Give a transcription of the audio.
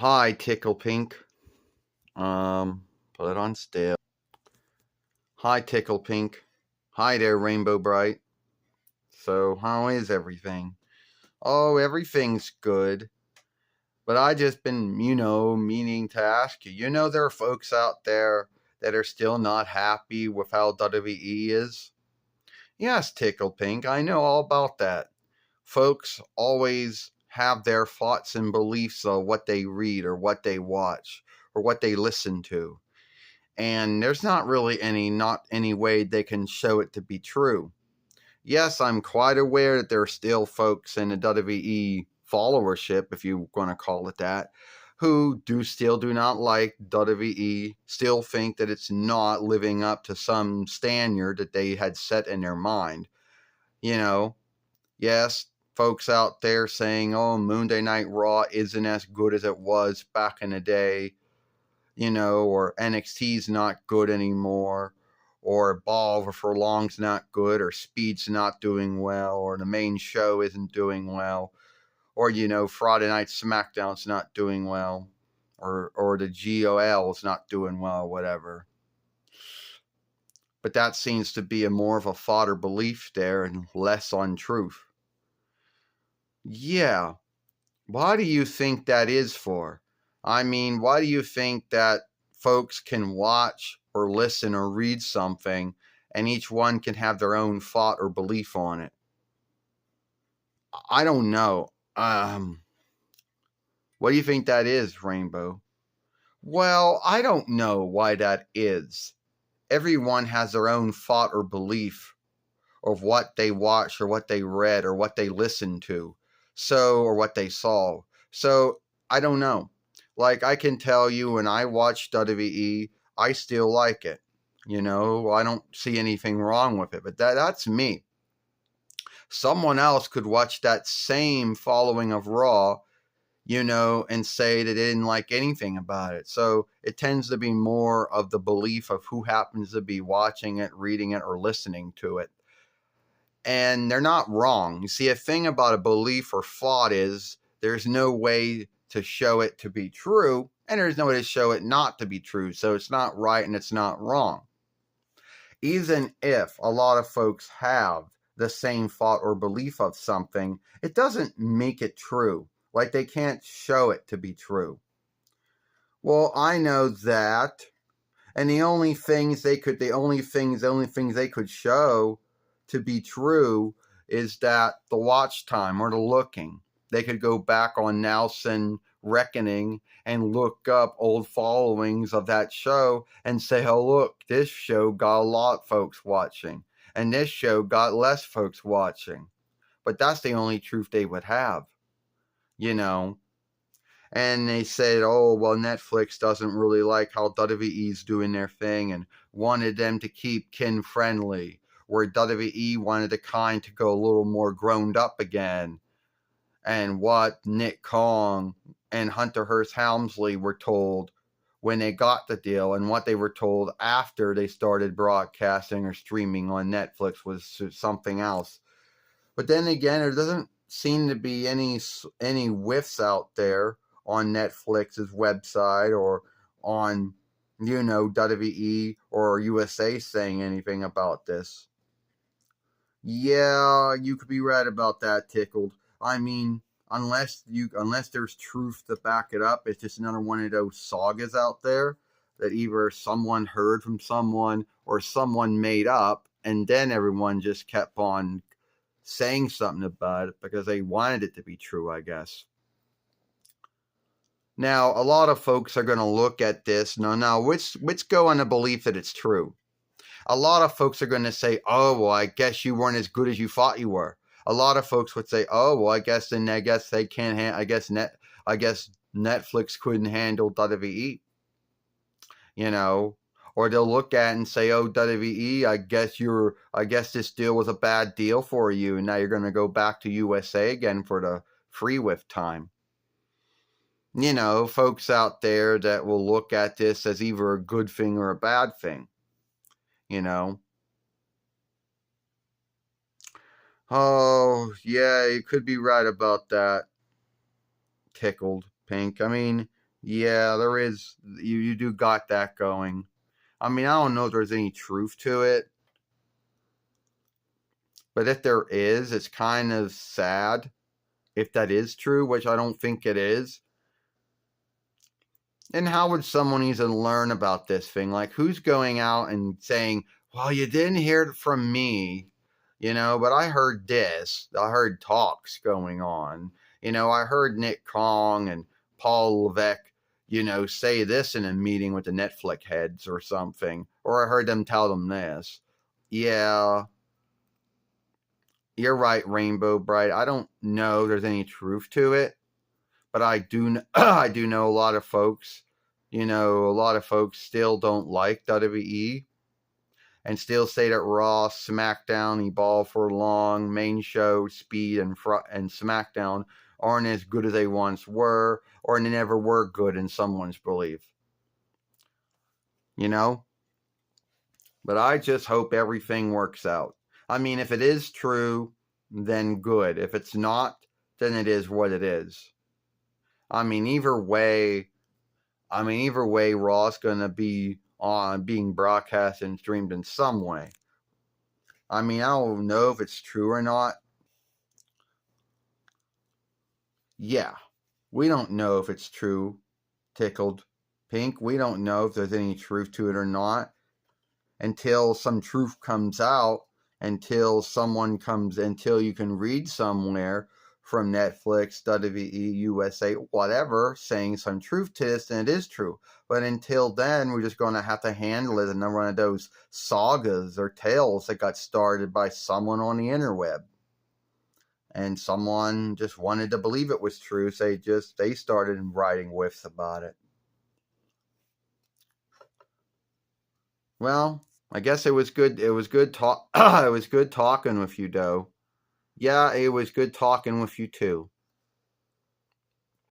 Hi, Tickle Pink. Put it on still. Hi, Tickle Pink. Hi there, Rainbow Brite. So, how is everything? Oh, everything's good. But I just been, meaning to ask you. There are folks out there that are still not happy with how WWE is. Yes, Tickle Pink, I know all about that. Folks always have their thoughts and beliefs of what they read or what they watch or what they listen to. And there's not any way they can show it to be true. Yes, I'm quite aware that there are still folks in the WWE followership, if you want to call it that, who do not like WWE, still think that it's not living up to some standard that they had set in their mind. You know, yes, folks out there saying, "Oh, Monday Night Raw isn't as good as it was back in the day." Or NXT's not good anymore, or Ball for Long's not good, or Speed's not doing well, or the main show isn't doing well, or Friday Night SmackDown's not doing well, or the GOL's not doing well, whatever. But that seems to be a more of a fodder belief there and less on truth. Yeah. Why do you think that is for? I mean, why do you think that folks can watch or listen or read something and each one can have their own thought or belief on it? I don't know. What do you think that is, Rainbow? Well, I don't know why that is. Everyone has their own thought or belief of what they watched or what they read or what they listened to. Or what they saw. So I don't know. Like I can tell you when I watch WWE, I still like it. I don't see anything wrong with it, but that's me. Someone else could watch that same following of Raw, and say that they didn't like anything about it. So it tends to be more of the belief of who happens to be watching it, reading it, or listening to it. And they're not wrong. You see, a thing about a belief or thought is there's no way to show it to be true, and there's no way to show it not to be true. So it's not right and it's not wrong. Even if a lot of folks have the same thought or belief of something, it doesn't make it true. Like they can't show it to be true. Well, I know that. And the only things they could show to be true is that the watch time or the looking. They could go back on Nelson Reckoning and look up old followings of that show and say, oh, look, this show got a lot of folks watching, and this show got less folks watching. But that's the only truth they would have, And they said, oh, well, Netflix doesn't really like how WWE's doing their thing and wanted them to keep kin friendly, where WWE wanted the kind to go a little more grown up again. And what Nick Kong and Hunter Hearst Helmsley were told when they got the deal, and what they were told after they started broadcasting or streaming on Netflix was something else. But then again, there doesn't seem to be any whiffs out there on Netflix's website or on, WWE or USA saying anything about this. Yeah, you could be right about that, Tickled. I mean, unless there's truth to back it up, it's just another one of those sagas out there that either someone heard from someone or someone made up, and then everyone just kept on saying something about it because they wanted it to be true, I guess. Now, a lot of folks are going to look at this. No, let's go on the belief that it's true. A lot of folks are going to say, "Oh, well, I guess you weren't as good as you thought you were." A lot of folks would say, "Oh, well, I guess they can't. I guess Netflix couldn't handle WWE." Or they'll look at it and say, "Oh, WWE, I guess this deal was a bad deal for you, and now you're going to go back to USA again for the free with time." Folks out there that will look at this as either a good thing or a bad thing. Oh, yeah, you could be right about that, Tickled Pink. I mean, Yeah, there is. You do got that going. I mean, I don't know if there's any truth to it, but if there is, it's kind of sad if that is true, which I don't think it is. And how would someone even learn about this thing? Like, who's going out and saying, well, you didn't hear it from me, but I heard this. I heard talks going on. I heard Nick Kong and Paul Levesque, say this in a meeting with the Netflix heads or something. Or I heard them tell them this. Yeah, you're right, Rainbow Bright. I don't know if there's any truth to it, but I do I do know a lot of folks. A lot of folks still don't like WWE and still say that Raw, SmackDown, Evolve for Long, Main Show, Speed, and SmackDown aren't as good as they once were, or they never were good in someone's belief. But I just hope everything works out. I mean, if it is true, then good. If it's not, then it is what it is. I mean, either way, Raw's gonna be being broadcast and streamed in some way. I mean, I don't know if it's true or not. Yeah, we don't know if it's true, Tickled Pink. We don't know if there's any truth to it or not until some truth comes out, until you can read somewhere from Netflix, WWE, USA, whatever, saying some truth to this, and it is true. But until then, we're just going to have to handle it in one of those sagas or tales that got started by someone on the interweb. And someone just wanted to believe it was true, so they started writing whiffs about it. Well, I guess it was good. It was good talk. It was good talking with you, Doe. Yeah, it was good talking with you too.